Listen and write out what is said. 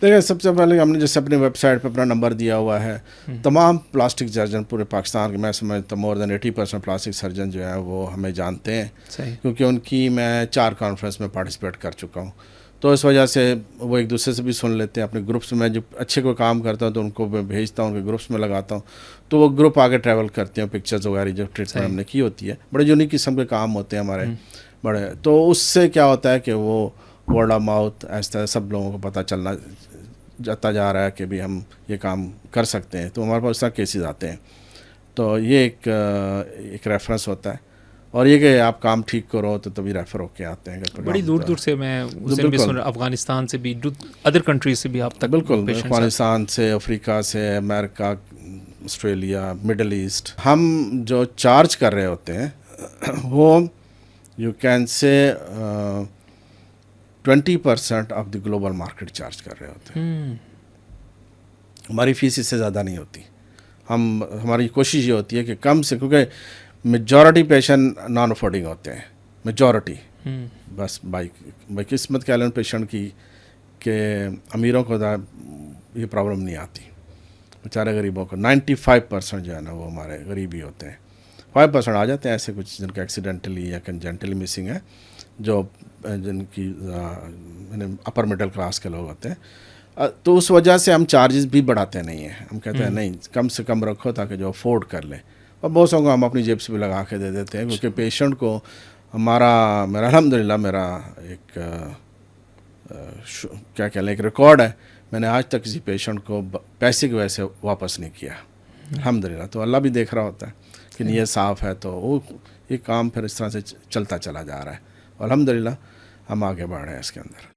دیکھیں سب سے پہلے ہم نے جیسے اپنی ویب سائٹ پہ اپنا نمبر دیا ہوا ہے. تمام پلاسٹک سرجن پورے پاکستان کے میں سمجھتا ہوں مور دین 80% پلاسٹک سرجن جو ہیں وہ ہمیں جانتے ہیں. صحیح. کیونکہ ان کی میں 4 کانفرنس میں پارٹیسپیٹ کر چکا ہوں. تو اس وجہ سے وہ ایک دوسرے سے بھی سن لیتے ہیں. اپنے گروپس میں جو اچھے کوئی کام کرتا ہوں تو ان کو میں بھیجتا ہوں, ان کے گروپس میں لگاتا ہوں, تو وہ گروپ آگے ٹریول کرتے ہیں. پکچرز وغیرہ جو ٹریٹمنٹ ہم نے کی ہوتی ہے, بڑے یونیک قسم کے کام ہوتے ہیں ہمارے بڑے. تو اس سے کیا ہوتا ہے کہ وہ ورڈ آف ماؤتھ ایس طرح سب لوگوں کو پتہ چلنا جاتا جا رہا ہے کہ بھی ہم یہ کام کر سکتے ہیں. تو ہمارے پاس اس طرح کیسز آتے ہیں. تو یہ ایک ریفرنس ہوتا ہے. اور یہ کہ آپ کام ٹھیک کرو تو تبھی ریفر ہو کے آتے ہیں. بڑی دور دور سے میں اس دن بھی سن رہا, افغانستان سے بھی, ادر کنٹریز سے بھی آپ تک. بالکل, افغانستان سے, افریقہ سے, امریکہ, آسٹریلیا, مڈل ایسٹ. ہم جو چارج کر رہے ہوتے ہیں وہ you can say 20% of the global market charge کر رہے ہوتے ہیں. ہماری فیس اس سے زیادہ نہیں ہوتی. ہماری کوشش یہ ہوتی ہے کہ کم سے, کیونکہ میجورٹی پیشنٹ نان افورڈنگ ہوتے ہیں, میجورٹی. بس بائی قسمت کہہ لیں پیشنٹ کی کہ امیروں کو یہ پرابلم نہیں آتی. بیچارے غریبوں کو 95% جو ہے نا وہ ہمارے غریب ہی ہوتے ہیں. 5% آ جاتے ہیں ایسے کچھ جن کا ایکسیڈنٹلی یا کنجنٹلی مسنگ ہے, جو جن کی اپر مڈل کلاس کے لوگ ہوتے ہیں. تو اس وجہ سے ہم چارجز بھی بڑھاتے نہیں ہیں. ہم کہتے ہیں نہیں, کم سے کم رکھو تاکہ جو افورڈ کر لیں. اور بہت سو کو ہم اپنی جیب سے بھی لگا کے دے دیتے ہیں, کیونکہ پیشنٹ کو میرا الحمدللہ میرا ایک کیا کہہ لیں ایک ریکارڈ ہے, میں نے آج تک کسی پیشنٹ کو پیسے کی وجہ سے واپس نہیں کیا الحمدللہ. تو اللہ بھی دیکھ رہا ہوتا ہے کہ نیت صاف ہے, تو وہ یہ کام پھر اس طرح سے چلتا چلا جا رہا ہے. الحمدللہ ہم آگے بڑھ رہے ہیں اس کے اندر.